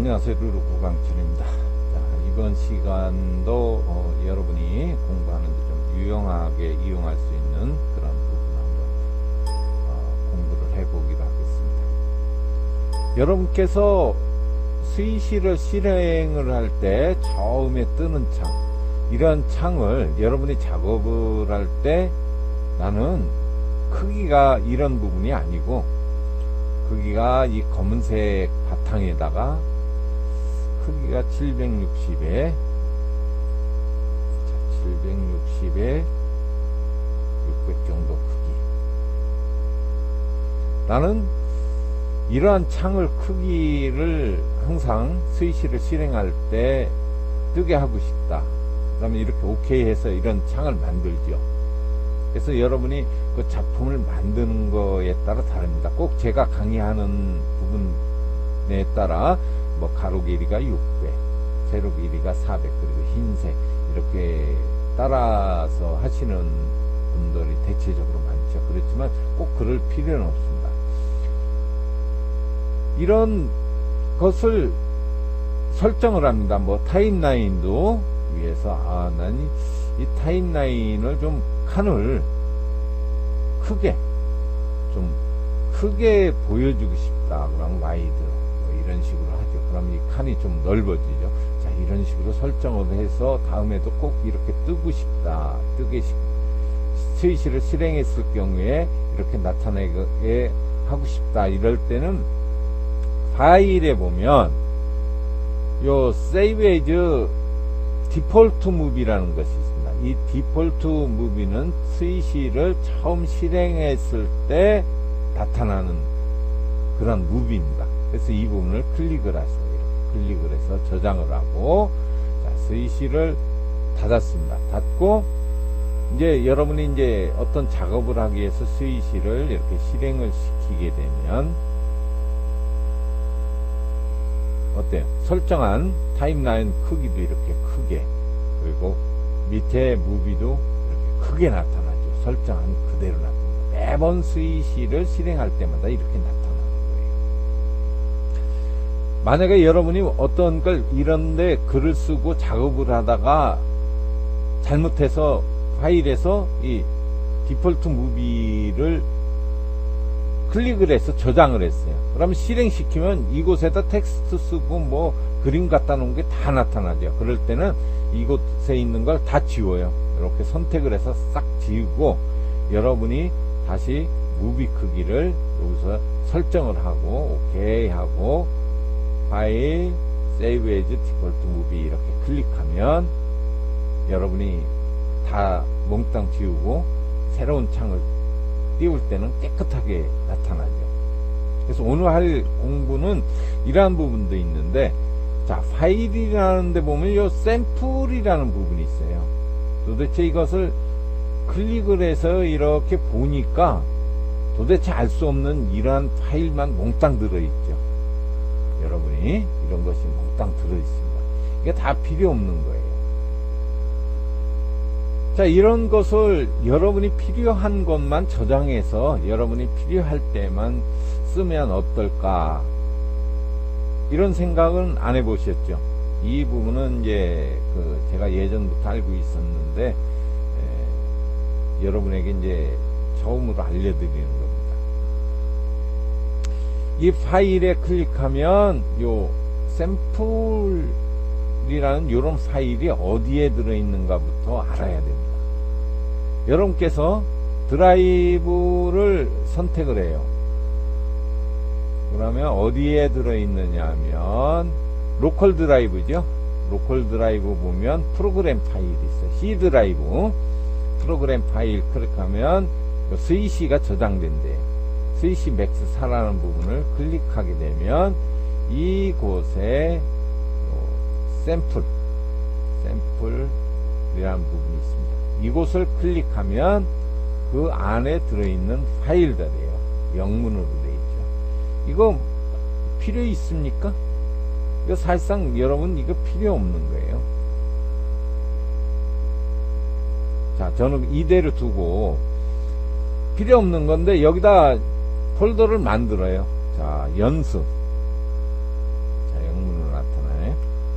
안녕하세요. 루루 구강춘입니다. 이번 시간도 여러분이 공부하는데 좀 유용하게 이용할 수 있는 그런 부분 한번 공부를 해보기로 하겠습니다. 여러분께서 수의시를 실행을 할 때 처음에 뜨는 창, 이런 창을 여러분이 작업을 할 때 나는 크기가 이런 부분이 아니고 크기가 이 검은색 바탕에다가 크기가 760에 760에 600 정도 크기. 나는 이러한 창을 크기를 항상 수의시를 실행할 때 뜨게 하고 싶다. 그러면 이렇게 오케이 해서 이런 창을 만들죠. 그래서 여러분이 그 작품을 만드는 거에 따라 다릅니다. 꼭 제가 강의하는 부분에 따라 뭐 가로 길이가 600, 세로 길이가 400, 그리고 흰색 이렇게 따라서 하시는 분들이 대체적으로 많죠. 그렇지만 꼭 그럴 필요는 없습니다. 이런 것을 설정을 합니다. 뭐 타임라인도 위해서 난 이 타임라인을 좀 칸을 크게 보여주고 싶다. 그럼 와이드 뭐 이런 식으로 하죠. 그럼 이 칸이 좀 넓어지죠. 자, 이런 식으로 설정을 해서 다음에도 꼭 이렇게 뜨고 싶다. 수의시를 실행했을 경우에 이렇게 나타나게 하고 싶다. 이럴 때는 파일에 보면 요 Save as Default Movie라는 것이 있습니다. 이 디폴트 무비는 수의시를 처음 실행했을 때 나타나는 그런 무비입니다. 그래서 이 부분을 클릭을 하세요. 이렇게 클릭을 해서 저장을 하고, 자, 수의시를 닫았습니다. 닫고, 이제 여러분이 이제 어떤 작업을 하기 위해서 수의시를 이렇게 실행을 시키게 되면, 어때요? 설정한 타임라인 크기도 이렇게 크게, 그리고 밑에 무비도 이렇게 크게 나타나죠. 설정한 그대로 나타납니다. 매번 수의시를 실행할 때마다 이렇게 나타나는 거예요. 만약에 여러분이 어떤 걸 이런데 글을 쓰고 작업을 하다가 잘못해서 파일에서 이 디폴트 무비를 클릭을 해서 저장을 했어요. 그러면 실행시키면 이곳에다 텍스트 쓰고 뭐 그림 갖다 놓은 게 다 나타나죠. 그럴 때는 이곳에 있는 걸 다 지워요. 이렇게 선택을 해서 싹 지우고 여러분이 다시 무비 크기를 여기서 설정을 하고 오케이 하고 파일 Save as Default Movie 이렇게 클릭하면 여러분이 다 몽땅 지우고 새로운 창을 띄울 때는 깨끗하게 나타나죠. 그래서 오늘 할 공부는 이러한 부분도 있는데, 자, 파일이라는 데 보면 요 샘플이라는 부분이 있어요. 도대체 이것을 클릭을 해서 이렇게 보니까 도대체 알 수 없는 이러한 파일만 몽땅 들어있죠. 여러분이 이런 것이 몽땅 들어있습니다. 이게 다 필요 없는 거예요. 자, 이런 것을 여러분이 필요한 것만 저장해서 여러분이 필요할 때만 쓰면 어떨까? 이런 생각은 안 해보셨죠? 이 부분은 이제 제가 예전부터 알고 있었는데 여러분에게 이제 처음으로 알려드리는 겁니다. 이 파일에 클릭하면 요 샘플이라는 이런 파일이 어디에 들어있는가부터 알아야 됩니다. 여러분께서 드라이브를 선택을 해요. 그러면 어디에 들어있느냐 하면 로컬 드라이브죠. 로컬 드라이브 보면 프로그램 파일이 있어요. C 드라이브 프로그램 파일 클릭하면 수의시가 저장된대요. 수의시 맥스 4라는 부분을 클릭하게 되면 이곳에 샘플이라는 부분이 있습니다. 이곳을 클릭하면 그 안에 들어있는 파일들이에요. 영문으로 되어 있죠. 이거 필요 있습니까? 이거 사실상 여러분 이거 필요 없는 거예요. 자, 저는 이대로 두고 필요 없는 건데 여기다 폴더를 만들어요. 자, 연습. 자, 영문을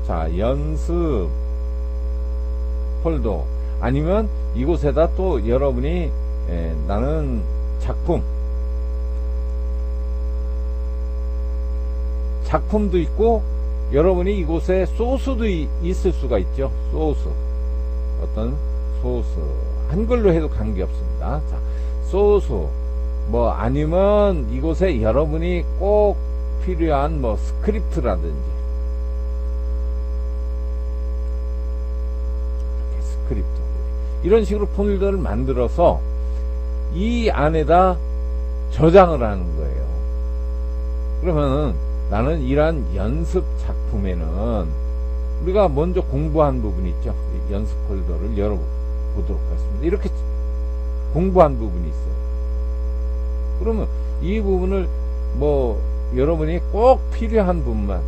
자, 연습 폴더, 아니면 이곳에다 또 여러분이 나는 작품도 있고, 여러분이 이곳에 소스도 있을 수가 있죠. 소스, 어떤 소스, 한글로 해도 관계없습니다. 자, 소스, 뭐 아니면 이곳에 여러분이 꼭 필요한 뭐 스크립트라든지, 스크립트, 이런 식으로 폴더를 만들어서 이 안에다 저장을 하는 거예요. 그러면은 나는 이러한 연습 작품에는 우리가 먼저 공부한 부분이 있죠. 연습 폴더를 열어보도록 하겠습니다. 이렇게 공부한 부분이 있어요. 그러면 이 부분을 뭐 여러분이 꼭 필요한 부분만,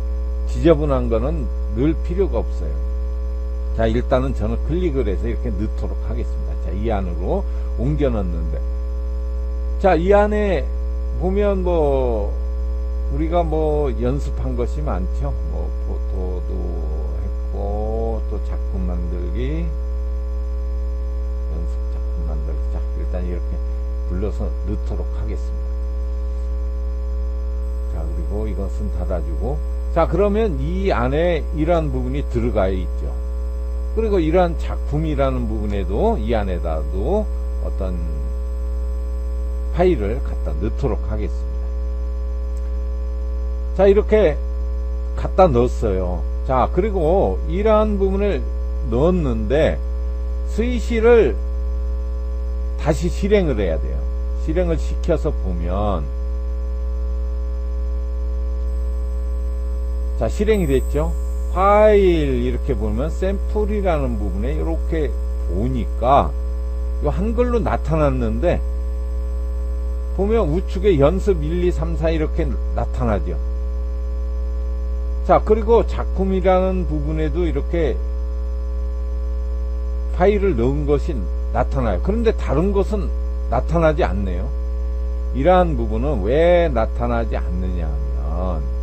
지저분한 거는 넣을 필요가 없어요. 자, 일단은 저는 클릭을 해서 이렇게 넣도록 하겠습니다. 자, 이 안으로 옮겨 넣는데, 자, 이 안에 보면 뭐 우리가 뭐 연습한 것이 많죠. 뭐 포토도 했고, 또 작품 만들기, 연습 작품 만들기. 자, 일단 이렇게 불러서 넣도록 하겠습니다. 자, 그리고 이것은 닫아주고, 자, 그러면 이 안에 이러한 부분이 들어가 있죠. 그리고 이러한 작품이라는 부분에도 이 안에다도 어떤 파일을 갖다 넣도록 하겠습니다. 자, 이렇게 갖다 넣었어요. 자, 그리고 이러한 부분을 넣었는데 스위시를 다시 실행을 해야 돼요. 실행을 시켜서 보면, 자, 실행이 됐죠. 파일 이렇게 보면 샘플이라는 부분에 이렇게 보니까 이 한글로 나타났는데, 보면 우측에 연습 1, 2, 3, 4 이렇게 나타나죠. 자, 그리고 작품이라는 부분에도 이렇게 파일을 넣은 것이 나타나요. 그런데 다른 것은 나타나지 않네요. 이러한 부분은 왜 나타나지 않느냐 하면,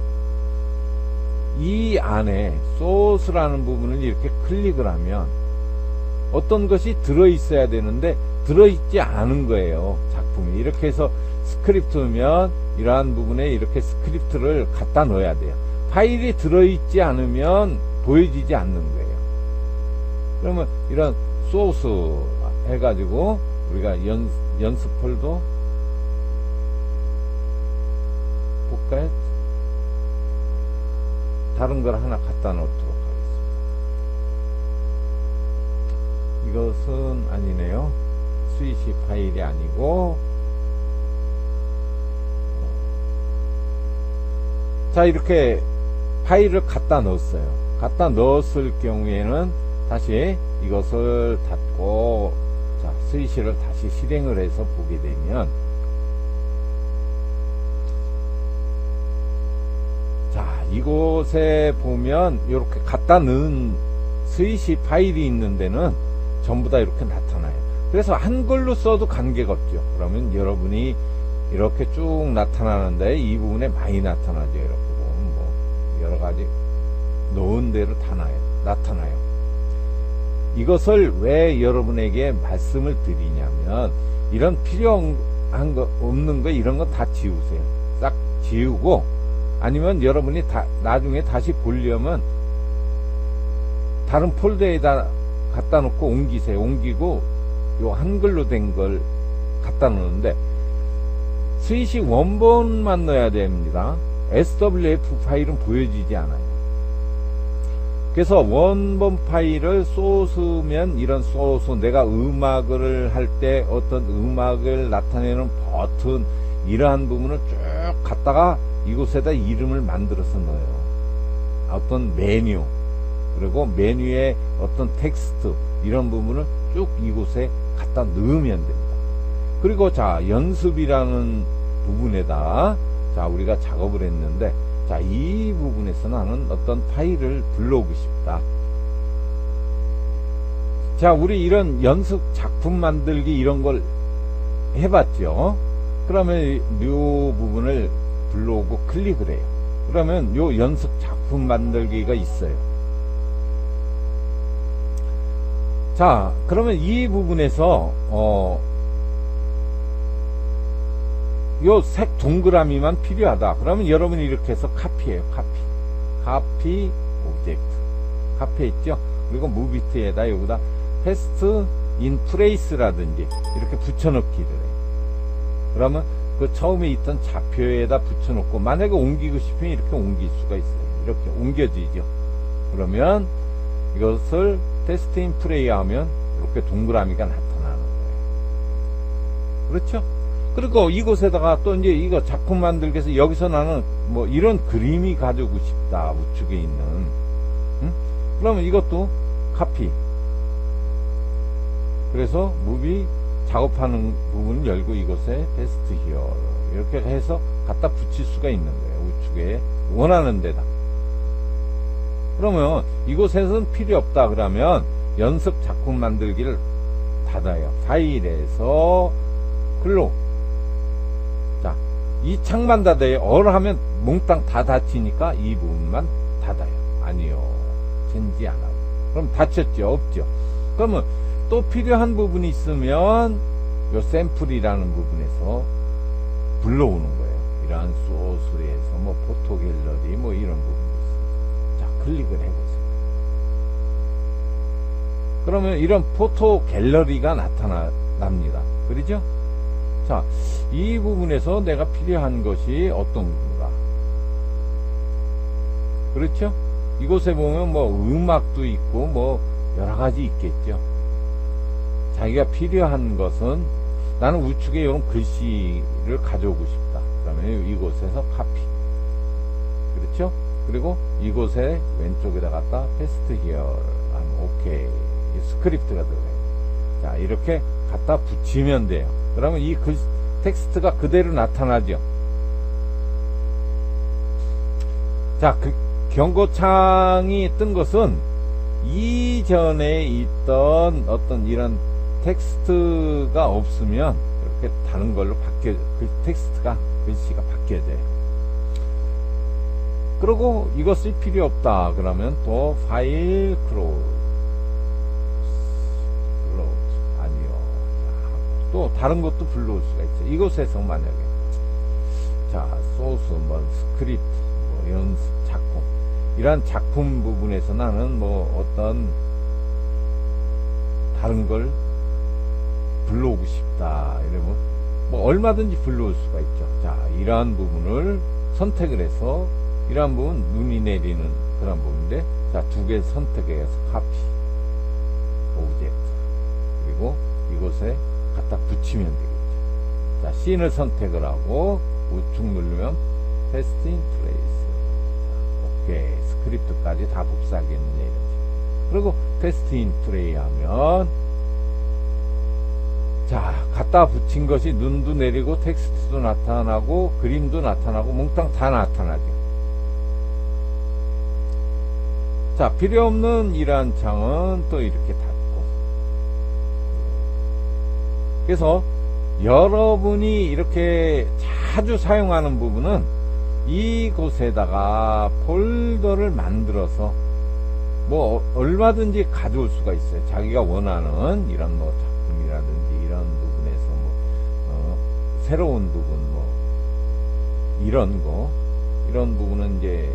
이 안에 소스라는 부분을 이렇게 클릭을 하면 어떤 것이 들어있어야 되는데 들어있지 않은 거예요. 작품이. 이렇게 해서 스크립트면 이러한 부분에 이렇게 스크립트를 갖다 넣어야 돼요. 파일이 들어있지 않으면 보여지지 않는 거예요. 그러면 이런 소스 해가지고 우리가 연습 폴더 볼까요? 다른 걸 하나 갖다 놓도록 하겠습니다. 이것은 아니네요. 스위시 파일이 아니고, 자, 이렇게 파일을 갖다 넣었어요. 갖다 넣었을 경우에는 다시 이것을 닫고, 자, 스위시를 다시 실행을 해서 보게 되면, 자, 이곳에 보면 이렇게 갖다 넣은 스위시 파일이 있는 데는 전부 다 이렇게 나타나요. 그래서 한글로 써도 관계가 없죠. 그러면 여러분이 이렇게 쭉 나타나는데 이 부분에 많이 나타나죠. 이렇게 보면 뭐 여러 가지 넣은 대로 다 나타나요. 이것을 왜 여러분에게 말씀을 드리냐면, 이런 필요한 거 없는 거 이런 거 다 지우세요. 싹 지우고, 아니면 여러분이 나중에 다시 보려면 다른 폴더에다 갖다 놓고 옮기세요. 옮기고 요 한글로 된 걸 갖다 놓는데 스위시 원본만 넣어야 됩니다. SWF 파일은 보여지지 않아요. 그래서 원본 파일을 소스면 이런 소스, 내가 음악을 할 때 어떤 음악을 나타내는 버튼, 이러한 부분을 쭉 갖다가 이곳에다 이름을 만들어서 넣어요. 어떤 메뉴, 그리고 메뉴에 어떤 텍스트, 이런 부분을 쭉 이곳에 갖다 넣으면 됩니다. 그리고 자, 연습이라는 부분에다 자, 우리가 작업을 했는데, 자, 이 부분에서 나는 어떤 파일을 불러오고 싶다. 자, 우리 이런 연습 작품 만들기 이런 걸 해봤죠. 그러면 이 부분을 불러오고 클릭을 해요. 그러면 요 연습 작품 만들기가 있어요. 자, 그러면 이 부분에서 요 색 동그라미만 필요하다. 그러면 여러분이 이렇게 해서 카피해요. 카피 오브젝트. 카피했죠? 그리고 무비트에다 여기다 패스트 인 플레이스라든지 이렇게 붙여넣기를 해요. 그러면 그 처음에 있던 좌표에다 붙여놓고 만약에 옮기고 싶으면 이렇게 옮길 수가 있어요. 이렇게 옮겨지죠. 그러면 이것을 테스트 인 플레이 하면 이렇게 동그라미가 나타나는 거예요. 그렇죠? 그리고 이곳에다가 또 이제 이거 작품 만들기 위해서 여기서 나는 뭐 이런 그림이 가지고 싶다. 우측에 있는. 응? 그러면 이것도 카피. 그래서 무비 작업하는 부분을 열고 이곳에 베스트 히어 이렇게 해서 갖다 붙일 수가 있는 거예요. 우측에 원하는 데다. 그러면 이곳에서는 필요 없다 그러면 연습 작품 만들기를 닫아요. 파일에서 글로. 자, 이 창만 닫아요. 하면 몽땅 다 닫히니까 이 부분만 닫아요. 아니요. 젠지 안 하고. 그럼 닫혔죠? 없죠? 그러면 또 필요한 부분이 있으면 요 샘플이라는 부분에서 불러오는 거예요. 이러한 소스에서 뭐 포토 갤러리 뭐 이런 부분이 있습니다. 자, 클릭을 해보세요. 그러면 이런 포토 갤러리가 나타납니다. 그러죠? 자, 이 부분에서 내가 필요한 것이 어떤 건가? 그렇죠? 이곳에 보면 뭐 음악도 있고 뭐 여러 가지 있겠죠. 자기가 필요한 것은 나는 우측에 이런 글씨를 가져오고 싶다. 그러면 이곳에서 카피. 그렇죠? 그리고 이곳에 왼쪽에다 갖다 패스트 히어 하면 오케이. 스크립트가 들어가요. 자, 이렇게 갖다 붙이면 돼요. 그러면 이 텍스트가 그대로 나타나죠. 자, 그 경고창이 뜬 것은 이전에 있던 어떤 이런 텍스트가 없으면 이렇게 다른 걸로 텍스트가 글씨가 바뀌어져요. 그리고 이것이 필요 없다 그러면 또 파일 클로즈 아니요. 자, 또 다른 것도 불러올 수가 있어요. 이곳에서 만약에 자 소스 뭐 스크립트 뭐 연습 작품 이러한 작품 부분에서 나는 뭐 어떤 다른 걸 불러오고 싶다 이러면 뭐 얼마든지 불러올 수가 있죠. 자, 이러한 부분을 선택을 해서 이러한 부분 눈이 내리는 그런 부분인데 자, 두 개 선택해서 카피 오브젝트 그리고 이곳에 갖다 붙이면 되겠죠. 자, 씬을 선택을 하고 우측 누르면 패스트 인 플레이스. 오케이. 스크립트까지 다 복사하겠느냐 이런 식으로. 그리고 패스트 인 플레이 하면 자, 갖다 붙인 것이 눈도 내리고 텍스트도 나타나고 그림도 나타나고 몽땅 다 나타나죠. 자, 필요 없는 이러한 창은 또 이렇게 닫고. 그래서 여러분이 이렇게 자주 사용하는 부분은 이곳에다가 폴더를 만들어서 뭐 얼마든지 가져올 수가 있어요. 자기가 원하는 이런 뭐 작품이라든지 이런 부분에서 뭐 새로운 부분 뭐 이런 부분은 이제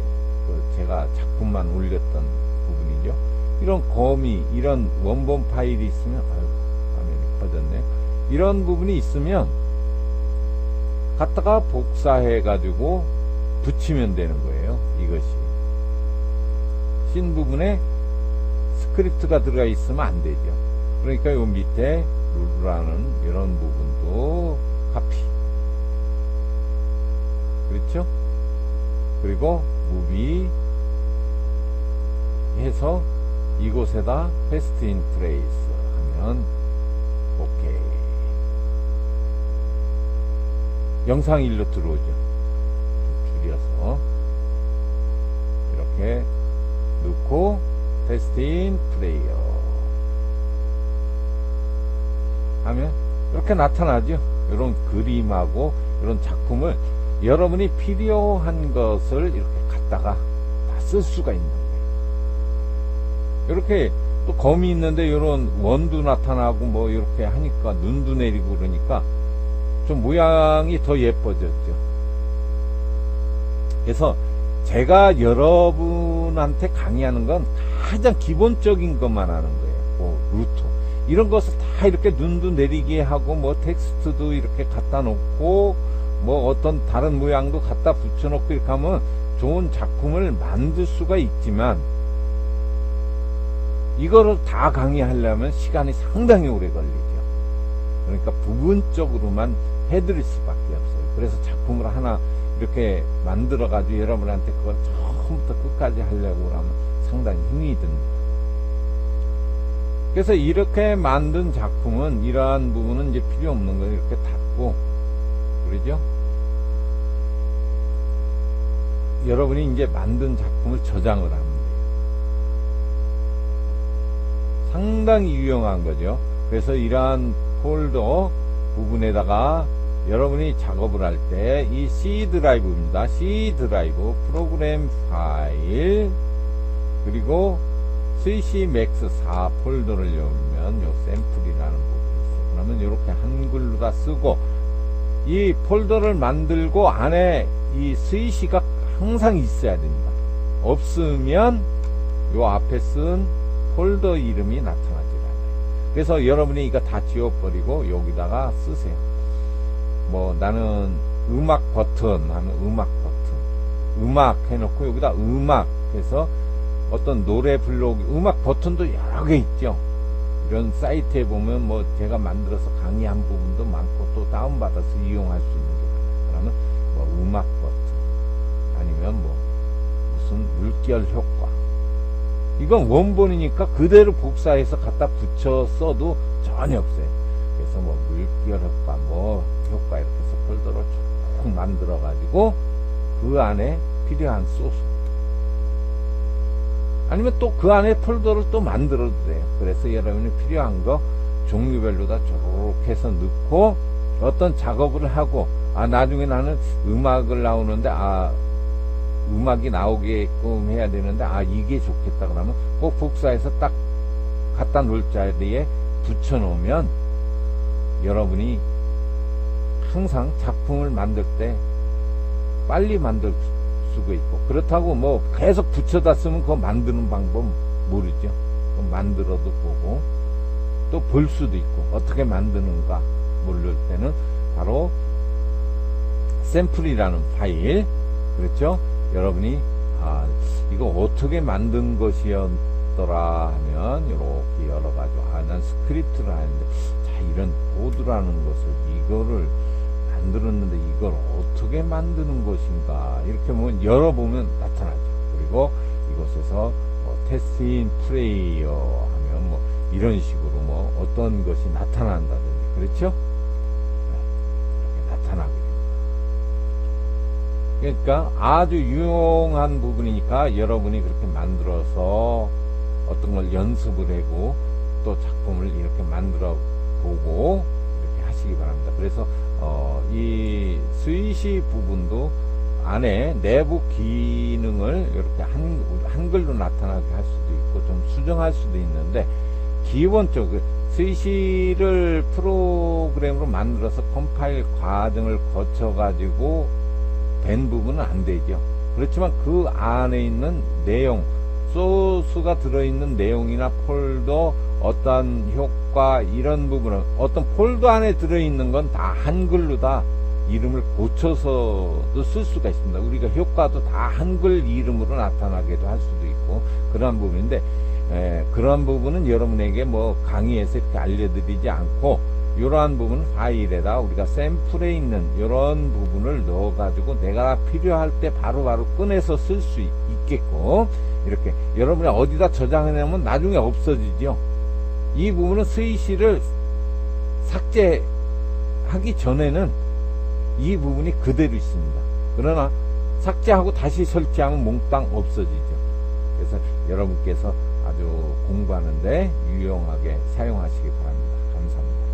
제가 작품만 올렸던 부분이죠. 이런 거미 이런 원본 파일이 있으면 아유 화면이 커졌네. 이런 부분이 있으면 갖다가 복사해 가지고 붙이면 되는 거예요. 이것이 씬 스크립트가 들어가 있으면 안 되죠. 그러니까 요 밑에 룰라는 이런 부분도 카피. 그렇죠? 그리고 무비 해서 이곳에다 패스트 인 플레이스 하면 오케이. 영상 일로 들어오죠. 줄여서 이렇게 넣고 패스트 인 플레이어 하면 이렇게 나타나죠. 이런 그림하고 이런 작품을 여러분이 필요한 것을 이렇게 갖다가 다 쓸 수가 있는 거예요. 이렇게 또 검이 있는데 이런 원도 나타나고 뭐 이렇게 하니까 눈도 내리고 그러니까 좀 모양이 더 예뻐졌죠. 그래서 제가 여러분한테 강의하는 건 가장 기본적인 것만 하는 거예요. 뭐 루트 이런 것을 다 이렇게 눈도 내리게 하고 뭐 텍스트도 이렇게 갖다 놓고 뭐 어떤 다른 모양도 갖다 붙여놓고 이렇게 하면 좋은 작품을 만들 수가 있지만 이거를 다 강의하려면 시간이 상당히 오래 걸리죠. 그러니까 부분적으로만 해드릴 수밖에 없어요. 그래서 작품을 하나 이렇게 만들어 가지고 여러분한테 그걸 처음부터 끝까지 하려고 하면 상당히 힘이 듭니다. 그래서 이렇게 만든 작품은 이러한 부분은 이제 필요 없는 거 이렇게 닫고 그러죠. 여러분이 이제 만든 작품을 저장을 하면 돼요. 상당히 유용한 거죠. 그래서 이러한 폴더 부분에다가 여러분이 작업을 할 때 이 C 드라이브입니다. C 드라이브 프로그램 파일 그리고 CC 맥스 4 폴더를 열면 요 샘플이라는 부분이 있어요. 그러면 이렇게 한글로 다 쓰고 이 폴더를 만들고 안에 이 CC가 항상 있어야 됩니다. 없으면 요 앞에 쓴 폴더 이름이 나타나지 않아요. 그래서 여러분이 이거 다 지워버리고 여기다가 쓰세요. 뭐 나는 음악 버튼 하면 음악 버튼 음악 해놓고 여기다 음악 해서 어떤 노래 블로그 음악 버튼도 여러 개 있죠. 이런 사이트에 보면 뭐 제가 만들어서 강의한 부분도 많고 또 다운받아서 이용할 수 있는 게 많아요. 그러면 뭐 음악 버튼 아니면 뭐 무슨 물결 효과 이건 원본이니까 그대로 복사해서 갖다 붙여 써도 전혀 없어요. 그래서 뭐 물결 효과 뭐 효과 이렇게 해서 폴더로 쭉 만들어 가지고 그 안에 필요한 소스 아니면 또 그 안에 폴더를 또 만들어도 돼요. 그래서 여러분이 필요한 거 종류별로 다 쭉 해서 넣고 어떤 작업을 하고 나중에 나는 음악을 나오는데 음악이 나오게끔 해야 되는데 이게 좋겠다 그러면 꼭 복사해서 딱 갖다 놓을 자리에 붙여 놓으면 여러분이 항상 작품을 만들 때 빨리 만들 수가 있고 그렇다고 뭐 계속 붙여다 쓰면 그거 만드는 방법 모르죠. 만들어도 보고 또 볼 수도 있고 어떻게 만드는가 모를 때는 바로 샘플이라는 파일 그렇죠. 여러분이 이거 어떻게 만든 것이었더라 하면 이렇게 열어가지고 난 스크립트를 하는데 자 이런 보드라는 것을 이거를 만들었는데 이걸 어떻게 만드는 것인가 이렇게 보면 열어보면 나타나죠. 그리고 이곳에서 뭐 테스트인 플레이어 하면 뭐 이런 식으로 뭐 어떤 것이 나타난다든지 그렇죠. 이렇게 나타나게 됩니다. 그러니까 아주 유용한 부분이니까 여러분이 그렇게 만들어서 어떤 걸 연습을 하고 또 작품을 이렇게 만들어 보고 이렇게 하시기 바랍니다. 그래서 이 스위시 부분도 안에 내부 기능을 이렇게 한글로 나타나게 할 수도 있고 좀 수정할 수도 있는데 기본적으로 스위시를 프로그램으로 만들어서 컴파일 과정을 거쳐 가지고 된 부분은 안 되죠. 그렇지만 그 안에 있는 내용 소스가 들어있는 내용이나 폴더 어떤 효과 이런 부분은 어떤 폴더 안에 들어있는 건 다 한글로 다 이름을 고쳐서도 쓸 수가 있습니다. 우리가 효과도 다 한글 이름으로 나타나게도 할 수도 있고 그러한 부분인데 그러한 부분은 여러분에게 뭐 강의에서 이렇게 알려드리지 않고 이러한 부분 파일에다 우리가 샘플에 있는 이런 부분을 넣어 가지고 내가 필요할 때 바로바로 꺼내서 쓸 수 있게끔 이렇게 여러분이 어디다 저장해 놓으면 나중에 없어지죠. 이 부분은 스위시를 삭제하기 전에는 이 부분이 그대로 있습니다. 그러나 삭제하고 다시 설치하면 몽땅 없어지죠. 그래서 여러분께서 아주 공부하는데 유용하게 사용하시기 바랍니다. 감사합니다.